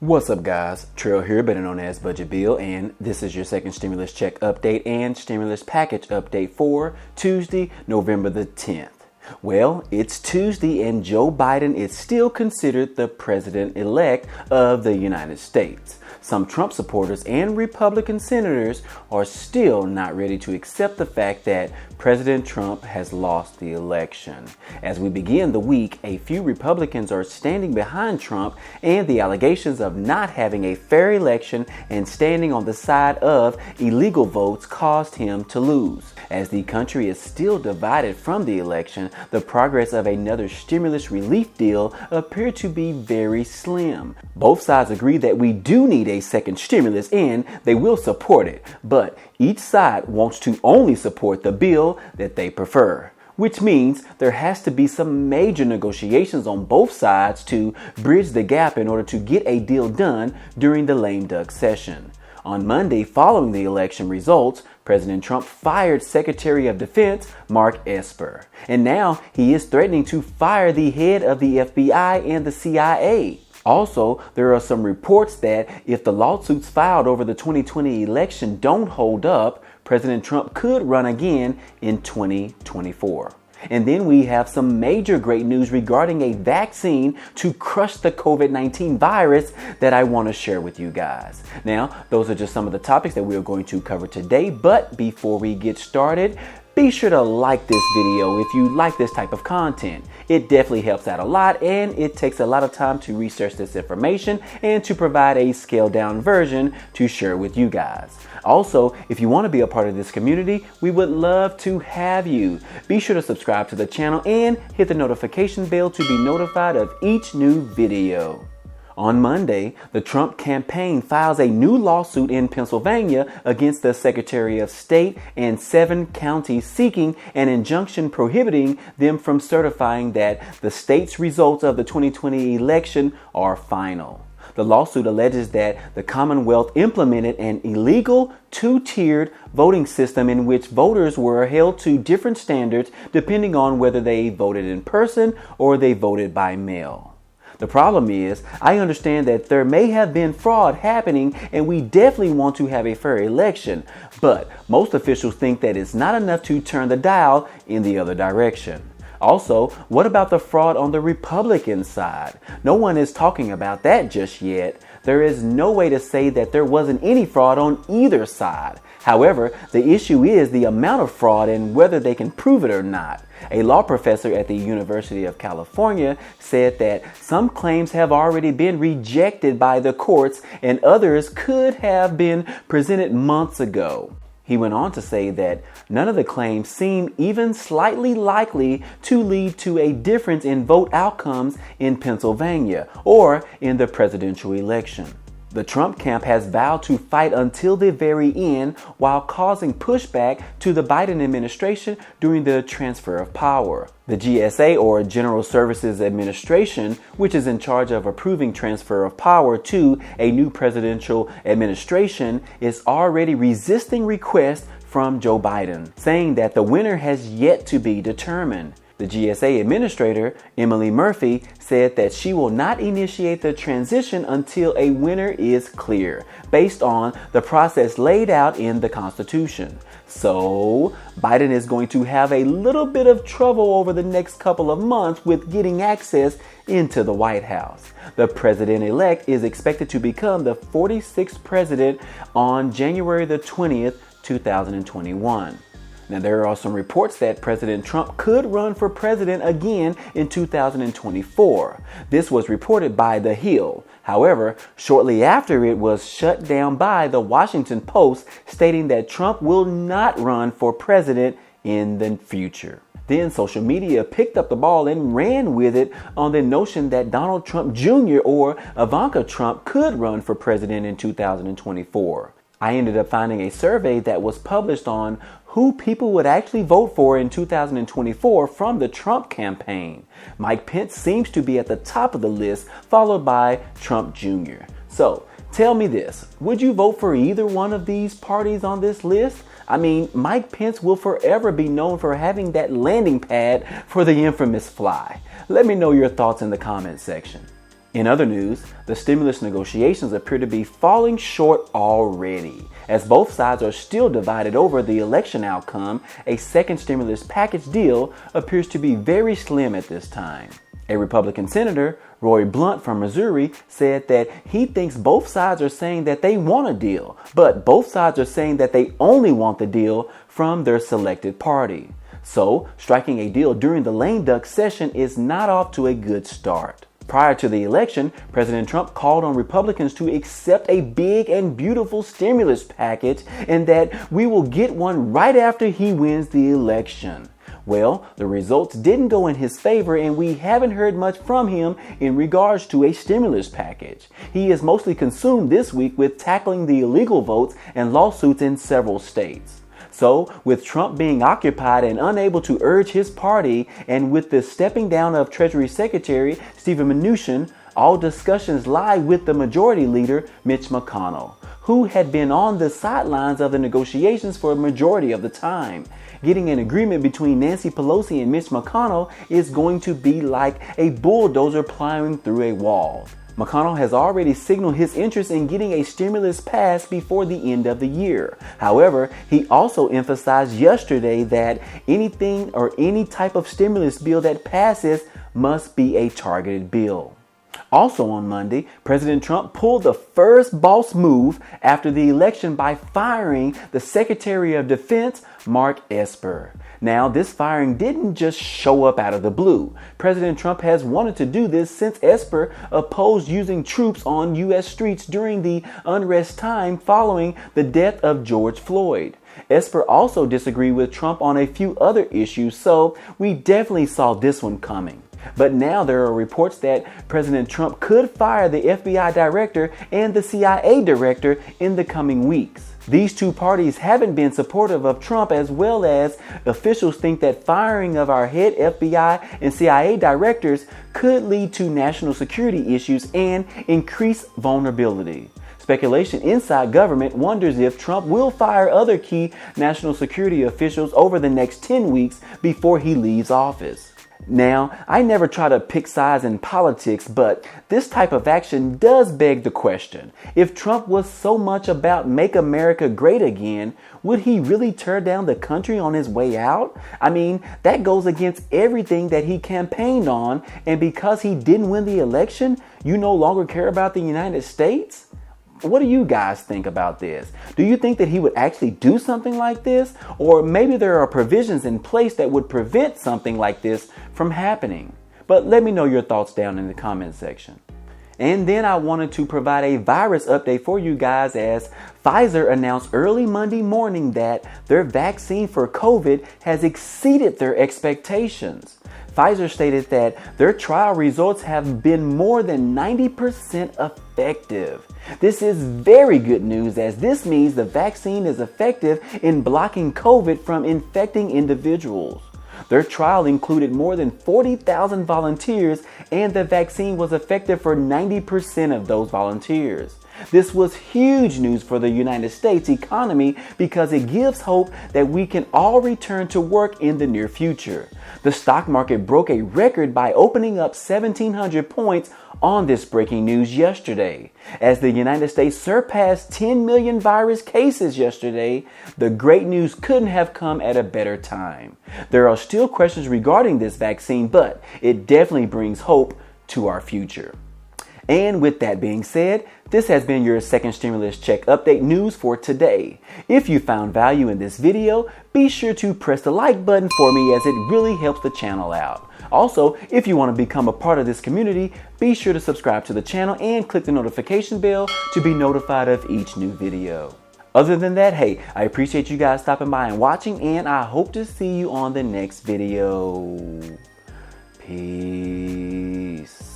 What's up, guys? Trail here, better known as Budget Bill, and this is your second stimulus check update and stimulus package update for Tuesday, November the 10th. Well, it's Tuesday and Joe Biden is still considered the president-elect of the United States. Some Trump supporters and Republican senators are still not ready to accept the fact that President Trump has lost the election. As we begin the week, a few Republicans are standing behind Trump and the allegations of not having a fair election and standing on the side of illegal votes caused him to lose. As the country is still divided from the election, the progress of another stimulus relief deal appeared to be very slim. Both sides agree that we do need a second stimulus and they will support it, but each side wants to only support the bill that they prefer, which means there has to be some major negotiations on both sides to bridge the gap in order to get a deal done during the lame duck session. On Monday, following the election results, President Trump fired Secretary of Defense Mark Esper, and now he is threatening to fire the head of the FBI and the CIA. Also, there are some reports that if the lawsuits filed over the 2020 election don't hold up, President Trump could run again in 2024. And then we have some major great news regarding a vaccine to crush the COVID-19 virus that I want to share with you guys. Now, those are just some of the topics that we are going to cover today. But before we get started, be sure to like this video if you like this type of content. It definitely helps out a lot, and it takes a lot of time to research this information and to provide a scaled down version to share with you guys. Also, if you want to be a part of this community, we would love to have you. Be sure to subscribe to the channel and hit the notification bell to be notified of each new video. On Monday, the Trump campaign files a new lawsuit in Pennsylvania against the Secretary of State and 7 counties seeking an injunction prohibiting them from certifying that the state's results of the 2020 election are final. The lawsuit alleges that the Commonwealth implemented an illegal 2-tiered voting system in which voters were held to different standards depending on whether they voted in person or they voted by mail. The problem is, I understand that there may have been fraud happening and we definitely want to have a fair election, but most officials think that it's not enough to turn the dial in the other direction. Also, what about the fraud on the Republican side? No one is talking about that just yet. There is no way to say that there wasn't any fraud on either side. However, the issue is the amount of fraud and whether they can prove it or not. A law professor at the University of California said that some claims have already been rejected by the courts and others could have been presented months ago. He went on to say that none of the claims seem even slightly likely to lead to a difference in vote outcomes in Pennsylvania or in the presidential election. The Trump camp has vowed to fight until the very end while causing pushback to the Biden administration during the transfer of power. The GSA, or General Services Administration, which is in charge of approving transfer of power to a new presidential administration, is already resisting requests from Joe Biden, saying that the winner has yet to be determined. The GSA administrator, Emily Murphy, said that she will not initiate the transition until a winner is clear, based on the process laid out in the Constitution. So, Biden is going to have a little bit of trouble over the next couple of months with getting access into the White House. The president-elect is expected to become the 46th president on January the 20th, 2021. Now, there are some reports that President Trump could run for president again in 2024. This was reported by The Hill. However, shortly after, it was shut down by the Washington Post, stating that Trump will not run for president in the future. Then social media picked up the ball and ran with it on the notion that Donald Trump Jr. or Ivanka Trump could run for president in 2024. I ended up finding a survey that was published on who people would actually vote for in 2024 from the Trump campaign. Mike Pence seems to be at the top of the list, followed by Trump Jr. So, tell me this, would you vote for either one of these parties on this list? I mean, Mike Pence will forever be known for having that landing pad for the infamous fly. Let me know your thoughts in the comment section. In other news, the stimulus negotiations appear to be falling short already. As both sides are still divided over the election outcome, a second stimulus package deal appears to be very slim at this time. A Republican senator, Roy Blunt from Missouri, said that he thinks both sides are saying that they want a deal, but both sides are saying that they only want the deal from their selected party. So, striking a deal during the lame duck session is not off to a good start. Prior to the election, President Trump called on Republicans to accept a big and beautiful stimulus package and that we will get one right after he wins the election. Well, the results didn't go in his favor and we haven't heard much from him in regards to a stimulus package. He is mostly consumed this week with tackling the illegal votes and lawsuits in several states. So, with Trump being occupied and unable to urge his party, and with the stepping down of Treasury Secretary Steven Mnuchin, all discussions lie with the majority leader, Mitch McConnell, who had been on the sidelines of the negotiations for a majority of the time. Getting an agreement between Nancy Pelosi and Mitch McConnell is going to be like a bulldozer plowing through a wall. McConnell has already signaled his interest in getting a stimulus passed before the end of the year. However, he also emphasized yesterday that anything or any type of stimulus bill that passes must be a targeted bill. Also on Monday, President Trump pulled the first boss move after the election by firing the Secretary of Defense, Mark Esper. Now, this firing didn't just show up out of the blue. President Trump has wanted to do this since Esper opposed using troops on U.S. streets during the unrest time following the death of George Floyd. Esper also disagreed with Trump on a few other issues, so we definitely saw this one coming. But now there are reports that President Trump could fire the FBI director and the CIA director in the coming weeks. These two parties haven't been supportive of Trump, as well as officials think that firing of our head FBI and CIA directors could lead to national security issues and increase vulnerability. Speculation inside government wonders if Trump will fire other key national security officials over the next 10 weeks before he leaves office. Now, I never try to pick sides in politics, but this type of action does beg the question. If Trump was so much about make America great again, would he really tear down the country on his way out? I mean, that goes against everything that he campaigned on, and because he didn't win the election, you no longer care about the United States? What do you guys think about this? Do you think that he would actually do something like this? Or maybe there are provisions in place that would prevent something like this from happening? But let me know your thoughts down in the comment section. And then I wanted to provide a virus update for you guys, as Pfizer announced early Monday morning that their vaccine for COVID has exceeded their expectations. Pfizer stated that their trial results have been more than 90% effective. This is very good news, as this means the vaccine is effective in blocking COVID from infecting individuals. Their trial included more than 40,000 volunteers, and the vaccine was effective for 90% of those volunteers. This was huge news for the United States economy because it gives hope that we can all return to work in the near future. The stock market broke a record by opening up 1,700 points on this breaking news yesterday. As the United States surpassed 10 million virus cases yesterday, the great news couldn't have come at a better time. There are still questions regarding this vaccine, but it definitely brings hope to our future. And with that being said, this has been your second stimulus check update news for today. If you found value in this video, be sure to press the like button for me, as it really helps the channel out. Also, if you want to become a part of this community, be sure to subscribe to the channel and click the notification bell to be notified of each new video. Other than that, hey, I appreciate you guys stopping by and watching, and I hope to see you on the next video. Peace.